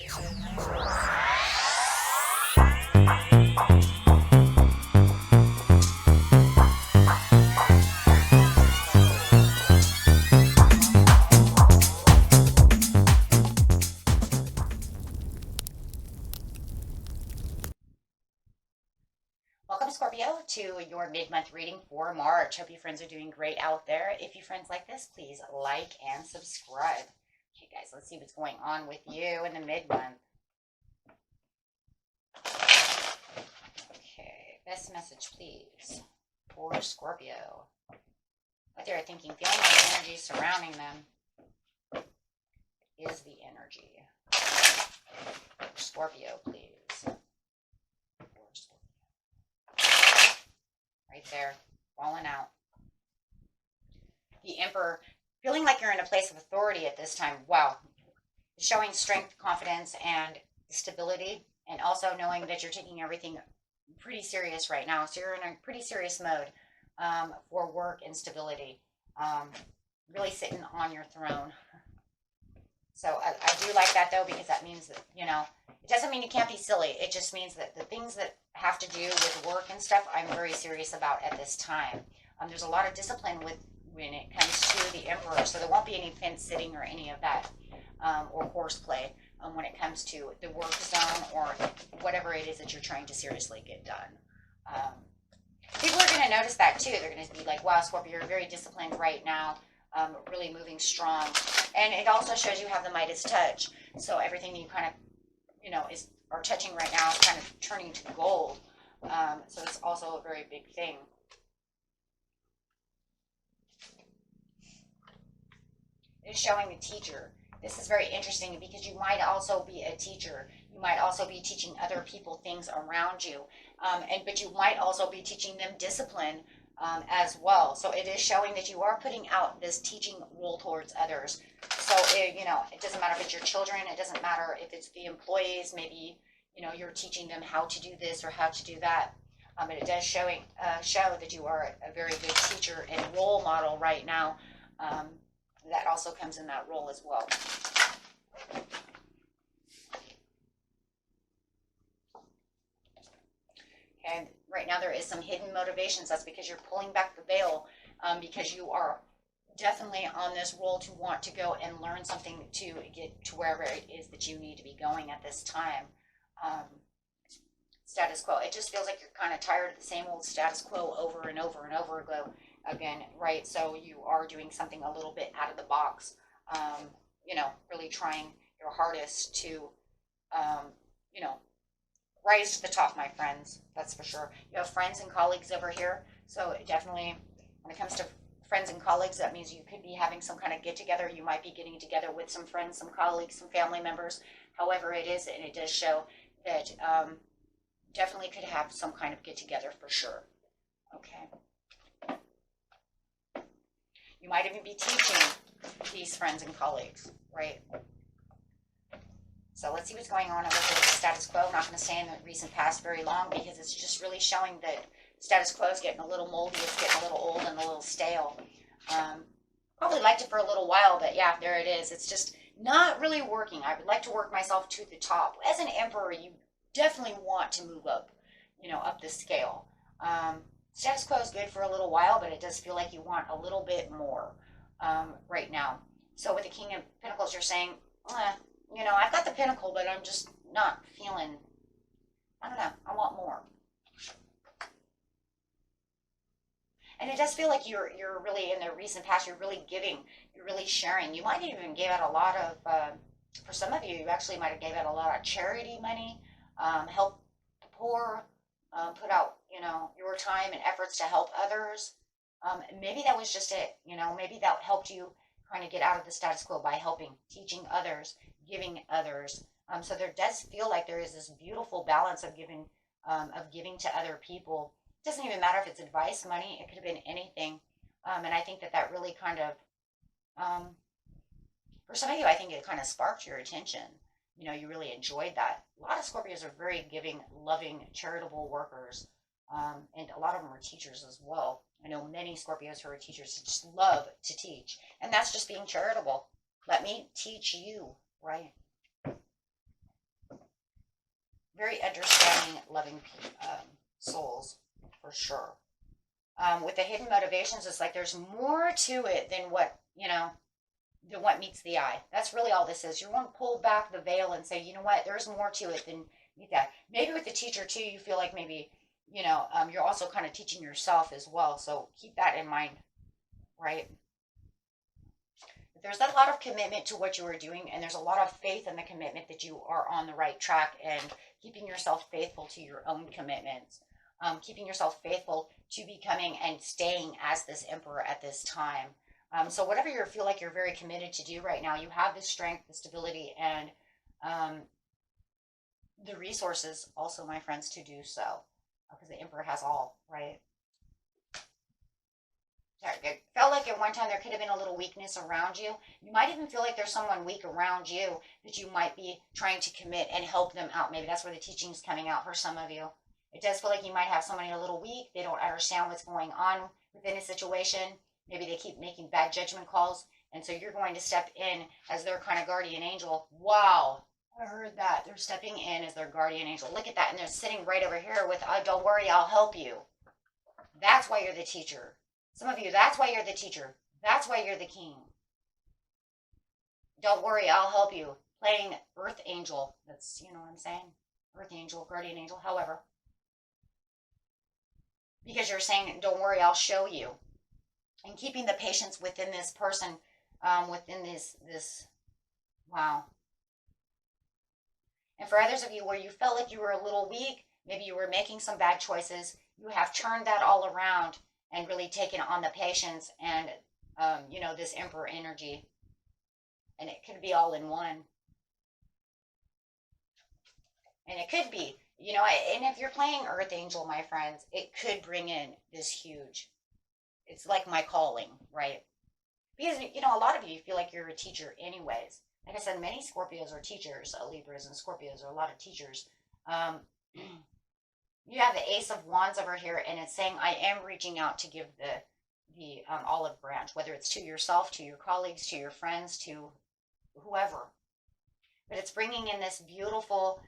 Welcome, Scorpio, to your mid-month reading for March. Hope you friends are doing great out there. If you friends like this, please like and subscribe. Okay, guys, let's see what's going on with you in the mid-month. Okay, best message, please, for Scorpio. What they're thinking, feeling the energy surrounding them is the energy. For Scorpio, please. Right there, falling out. The Emperor, feeling like you're in a place of authority at this time. Wow. Showing strength, confidence, and stability, and also knowing that you're taking everything pretty serious right now. So you're in a pretty serious mode for work and stability. Really sitting on your throne. So I do like that, though, because that means that, you know, it doesn't mean you can't be silly. It just means that the things that have to do with work and stuff, I'm very serious about at this time. There's a lot of discipline when it comes to the Emperor, so there won't be any fence sitting or any of that, or horseplay when it comes to the work zone or whatever it is that you're trying to seriously get done. People are going to notice that, too. They're going to be like, wow, Scorpio, you're very disciplined right now. Really moving strong, and it also shows you have the Midas touch. So everything you kind of, you know, are touching right now is kind of turning to gold. So it's also a very big thing. It's showing a teacher. This is very interesting because you might also be a teacher. You might also be teaching other people things around you, but you might also be teaching them discipline. As well. So it is showing that you are putting out this teaching role towards others. So, you know, it doesn't matter if it's your children. It doesn't matter if it's the employees. Maybe, you know, you're teaching them how to do this or how to do that. But it does show that you are a very good teacher and role model right now. That also comes in that role as well. And right now there is some hidden motivations. That's because you're pulling back the veil, because you are definitely on this roll to want to go and learn something to get to wherever it is that you need to be going at this time. Status quo. It just feels like you're kind of tired of the same old status quo over and over and over again, right? So you are doing something a little bit out of the box, you know, really trying your hardest to, you know, rise to the top, my friends. That's for sure. You have friends and colleagues over here. So definitely when it comes to friends and colleagues, that means you could be having some kind of get together. You might be getting together with some friends, some colleagues, some family members, however it is. And it does show that definitely could have some kind of get together for sure. Okay. You might even be teaching these friends and colleagues, right? So let's see what's going on over here with the status quo. I'm not going to stay in the recent past very long because it's just really showing that status quo is getting a little moldy. It's getting a little old and a little stale. Probably liked it for a little while, but yeah, there it is. It's just not really working. I would like to work myself to the top. As an emperor, you definitely want to move up, you know, up the scale. Status quo is good for a little while, but it does feel like you want a little bit more right now. So with the King of Pentacles, you're saying, you know, I've got the pinnacle, but I'm just not feeling, I don't know, I want more. And it does feel like you're really, in the recent past, you're really giving, you're really sharing. You might even give out a lot of, for some of you, you actually might have gave out a lot of charity money, help the poor, put out, you know, your time and efforts to help others. Maybe that was just it, you know, maybe that helped you kind of get out of the status quo by helping, teaching others, giving others. So there does feel like there is this beautiful balance of giving to other people. It doesn't even matter if it's advice, money, it could have been anything. And I think that really kind of, for some of you, I think it kind of sparked your attention. You know, you really enjoyed that. A lot of Scorpios are very giving, loving, charitable workers. And a lot of them are teachers as well. I know many Scorpios who are teachers who just love to teach. And that's just being charitable. Let me teach you, right? very understanding, loving souls, for sure. With the hidden motivations, it's like there's more to it than what, than what meets the eye. That's really all this is. You want to pull back the veil and say, you know what, there's more to it than that. Maybe with the teacher too, you feel like maybe, you're also kind of teaching yourself as well. So keep that in mind, right? But there's a lot of commitment to what you are doing, and there's a lot of faith in the commitment that you are on the right track and keeping yourself faithful to your own commitments. Keeping yourself faithful to becoming and staying as this emperor at this time. So whatever you feel like you're very committed to do right now, you have the strength, the stability, and the resources also, my friends, to do so. Because the emperor has all, right? It felt like at one time there could have been a little weakness around you. You might even feel like there's someone weak around you that you might be trying to commit and help them out. Maybe that's where the teaching is coming out for some of you. It does feel like you might have somebody a little weak. They don't understand what's going on within a situation. Maybe they keep making bad judgment calls. And so you're going to step in as their kind of guardian angel. Wow. I heard that. They're stepping in as their guardian angel. Look at that. And they're sitting right over here with, don't worry, I'll help you. That's why you're the teacher. Some of you, that's why you're the teacher. That's why you're the king. Don't worry, I'll help you. Playing earth angel. That's, you know what I'm saying? Earth angel, guardian angel, however. Because you're saying, don't worry, I'll show you. And keeping the patience within this person, within this, wow. And for others of you where you felt like you were a little weak, maybe you were making some bad choices, you have turned that all around and really taken on the patience and, this emperor energy. And it could be all in one. And it could be, and if you're playing Earth Angel, my friends, it could bring in this huge, it's like my calling, right? Because, a lot of you feel like you're a teacher anyways. Like I said, many Scorpios are teachers, Libras and Scorpios are a lot of teachers. You have the Ace of Wands over here, and it's saying, I am reaching out to give the olive branch, whether it's to yourself, to your colleagues, to your friends, to whoever. But it's bringing in this beautiful,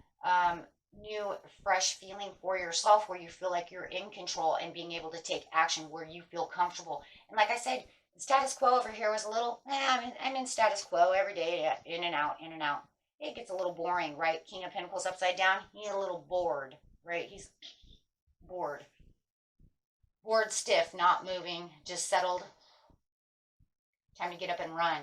new, fresh feeling for yourself where you feel like you're in control and being able to take action where you feel comfortable. And like I said, the status quo over here was a little, I'm in status quo every day, in and out, in and out. It gets a little boring, right? King of Pentacles upside down, he's a little bored, right? He's bored. Bored, stiff, not moving, just settled. Time to get up and run.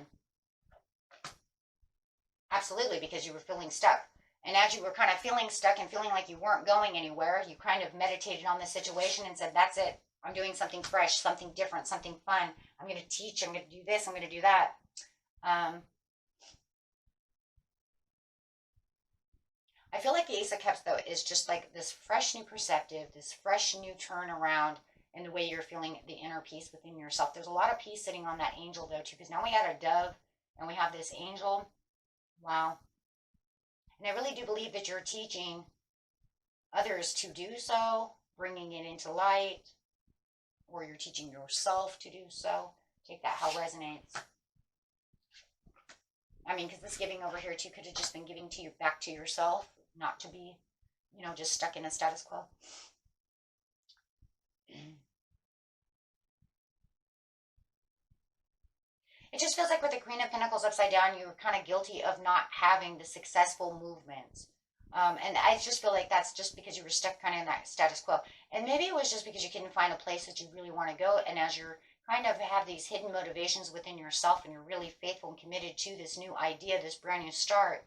Absolutely, because you were feeling stuck. And as you were kind of feeling stuck and feeling like you weren't going anywhere, you kind of meditated on the situation and said, that's it. I'm doing something fresh, something different, something fun. I'm going to teach. I'm going to do this. I'm going to do that. I feel like the Ace of Cups, though, is just like this fresh new perspective, this fresh new turnaround in the way you're feeling the inner peace within yourself. There's a lot of peace sitting on that angel, though, too, because now we got a dove and we have this angel. Wow. And I really do believe that you're teaching others to do so, bringing it into light, or you're teaching yourself to do so. Take that how it resonates. I mean, because this giving over here, too, could have just been giving to you back to yourself, not to be, just stuck in a status quo. It just feels like with the Queen of Pentacles upside down, you're kind of guilty of not having the successful movements. And I just feel like that's just because you were stuck kind of in that status quo. And maybe it was just because you couldn't find a place that you really want to go. And as you're kind of have these hidden motivations within yourself and you're really faithful and committed to this new idea, this brand new start,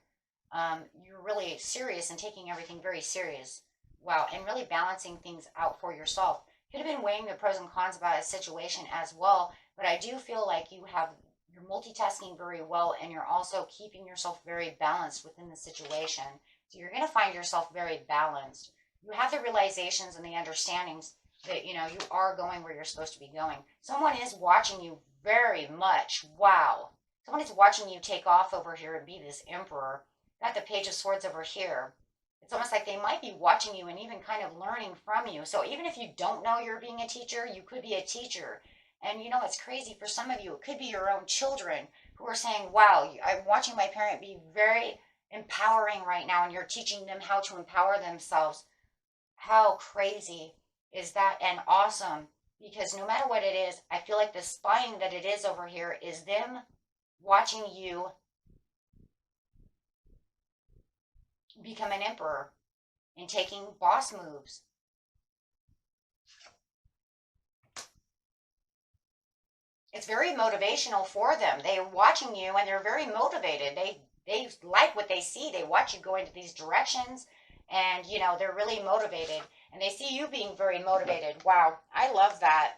you're really serious and taking everything very serious. Wow. And really balancing things out for yourself. Could have been weighing the pros and cons about a situation as well. But I do feel like you're multitasking very well and you're also keeping yourself very balanced within the situation. So you're going to find yourself very balanced. You have the realizations and the understandings that, you are going where you're supposed to be going. Someone is watching you very much. Wow. Someone is watching you take off over here and be this emperor. Got the Page of Swords over here. It's almost like they might be watching you and even kind of learning from you. So even if you don't know you're being a teacher, you could be a teacher. And it's crazy for some of you. It could be your own children who are saying, wow, I'm watching my parent be very empowering right now, and you're teaching them how to empower themselves. How crazy is that, and awesome, because no matter what it is, I feel like the spine that it is over here is them watching you become an emperor and taking boss moves. It's very motivational for them. They're watching you and they're very motivated. They like what they see. They watch you go into these directions, and they're really motivated, and they see you being very motivated. Wow, I love that.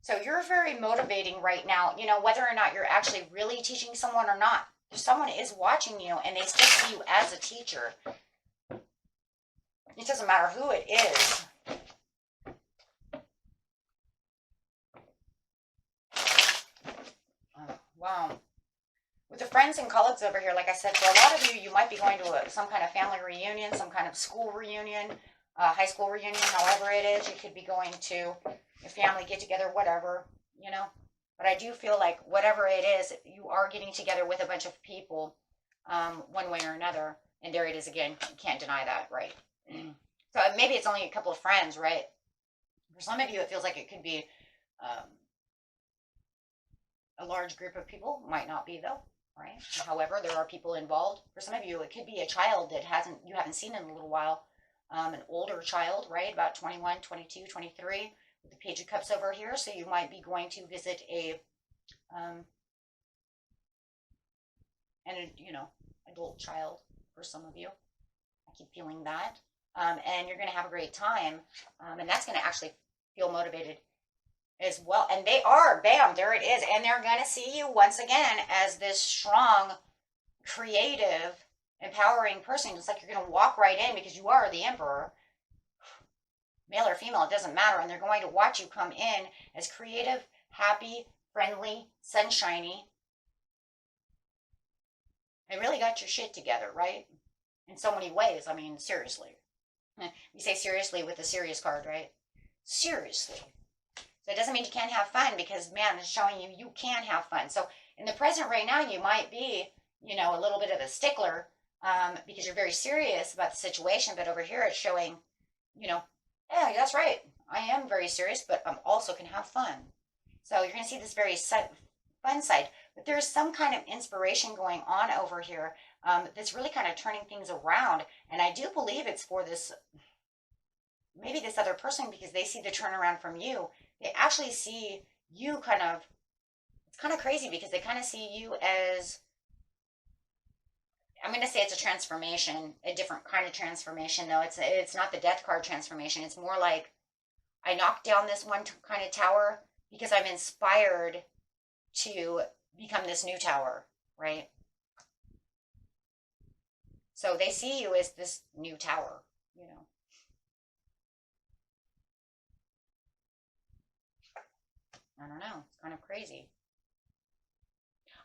So you're very motivating right now, whether or not you're actually really teaching someone or not. Someone is watching you and they still see you as a teacher. It doesn't matter who it is. Wow. With the friends and colleagues over here, like I said, for a lot of you, you might be going to some kind of family reunion, some kind of school reunion, high school reunion, however it is. You could be going to a family get-together, whatever, But I do feel like whatever it is, you are getting together with a bunch of people one way or another. And there it is again. You can't deny that, right? So maybe it's only a couple of friends, right? For some of you, it feels like it could be a large group of people. Might not be, though, right? However, there are people involved. For some of you, it could be a child that you haven't seen in a little while. An older child, right? About 21, 22, 23. With the Page of Cups over here. So you might be going to visit an adult child for some of you. I keep feeling that. And you're going to have a great time. And that's going to actually feel motivated as well. And they are, bam, there it is. And they're going to see you once again as this strong, creative, empowering person. It's like you're going to walk right in because you are the emperor. Male or female, it doesn't matter. And they're going to watch you come in as creative, happy, friendly, sunshiny. And really got your shit together, right? In so many ways. I mean, seriously. We say seriously with the serious card, right? Seriously. So it doesn't mean you can't have fun, because, man, it's showing you can have fun. So in the present right now, you might be, a little bit of a stickler because you're very serious about the situation. But over here, it's showing, yeah, that's right. I am very serious, but I also can have fun. So you're going to see this very fun side. But there's some kind of inspiration going on over here that's really kind of turning things around. And I do believe it's for this, maybe this other person, because they see the turnaround from you. They actually see you it's kind of crazy, because they kind of see you as, I'm going to say it's a transformation, a different kind of transformation, though. It's not the death card transformation. It's more like, I knocked down this one kind of tower because I'm inspired to become this new tower, right? So they see you as this new tower, I don't know. It's kind of crazy.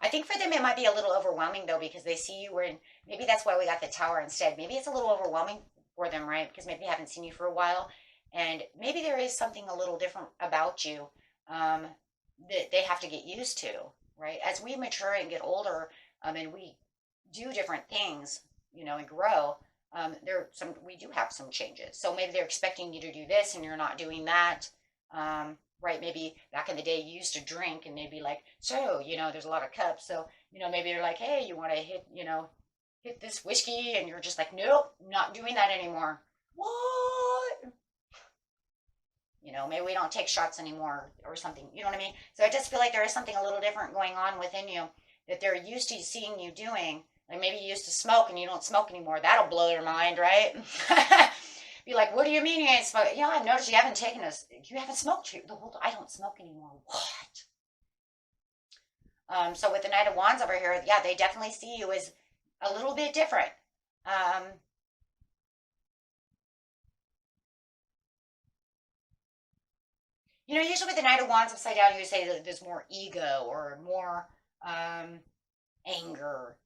I think for them it might be a little overwhelming, though, because they see you in, maybe that's why we got the tower instead. Maybe it's a little overwhelming for them, right? Because maybe they haven't seen you for a while, and maybe there is something a little different about you that they have to get used to, right? As we mature and get older, and we do different things, and grow, we do have some changes. So maybe they're expecting you to do this and you're not doing that. Right, maybe back in the day you used to drink, and they'd be like, so, there's a lot of cups, so, maybe they're like, hey, you want to hit this whiskey, and you're just like, nope, not doing that anymore. What? Maybe we don't take shots anymore or something, you know what I mean? So I just feel like there is something a little different going on within you that they're used to seeing you doing. Like maybe you used to smoke and you don't smoke anymore. That'll blow their mind, right? Be like, what do you mean you ain't smoking? I've noticed you haven't you haven't smoked the whole time. I don't smoke anymore. What? So with the Knight of Wands over here, yeah, they definitely see you as a little bit different. Usually with the Knight of Wands upside down, you would say that there's more ego or more anger.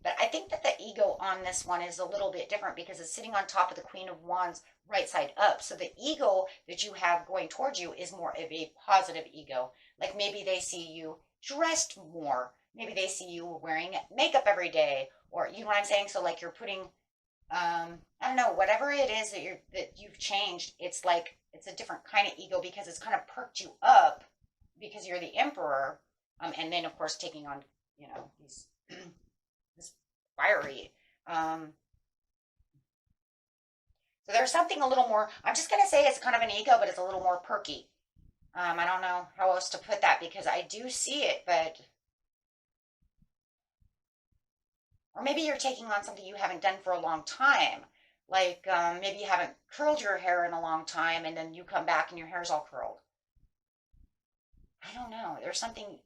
But I think that the ego on this one is a little bit different, because it's sitting on top of the Queen of Wands right side up. So the ego that you have going towards you is more of a positive ego. Like maybe they see you dressed more. Maybe they see you wearing makeup every day, or you know what I'm saying? So like you're putting, I don't know, whatever it is that you've changed, it's like it's a different kind of ego because it's kind of perked you up because you're the emperor, and then of course taking on, these this fiery. So there's something a little more. I'm just gonna say it's kind of an ego, but it's a little more perky. I don't know how else to put that because I do see it, but or maybe you're taking on something you haven't done for a long time. Like maybe you haven't curled your hair in a long time, and then you come back and your hair's all curled. I don't know. There's something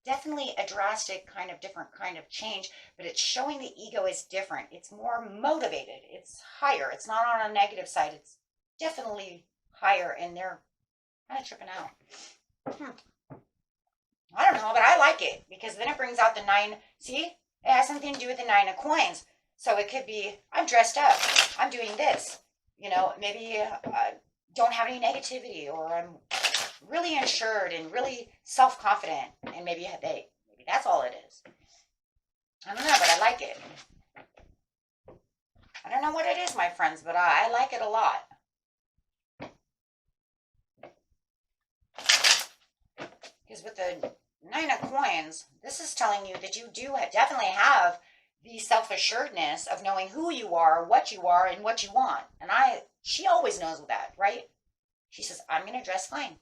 definitely a drastic kind of different kind of change, but it's showing the ego is different. It's more motivated. It's higher. It's not on a negative side. It's definitely higher, and they're kind of tripping out. I don't know, but I like it because then it brings out the nine. See, it has something to do with the nine of coins. So it could be I'm dressed up. I'm doing this. Maybe don't have any negativity, or I'm really insured and really self-confident, and maybe that's all it is. I don't know, but I like it. I don't know what it is, my friends, but I like it a lot. Because with the nine of coins, this is telling you that you do definitely have the self-assuredness of knowing who you are, and what you want. And she always knows that, right? She says, I'm going to dress fine.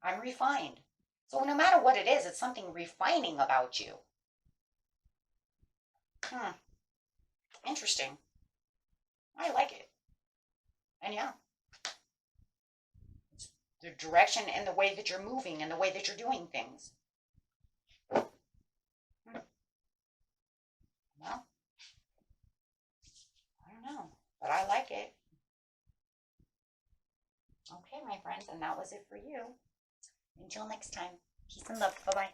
I'm refined. So no matter what it is, it's something refining about you. Interesting. I like it. And yeah, it's the direction and the way that you're moving and the way that you're doing things. Well, I don't know, but I like it. Okay, my friends, and that was it for you. Until next time, peace and love. Bye-bye.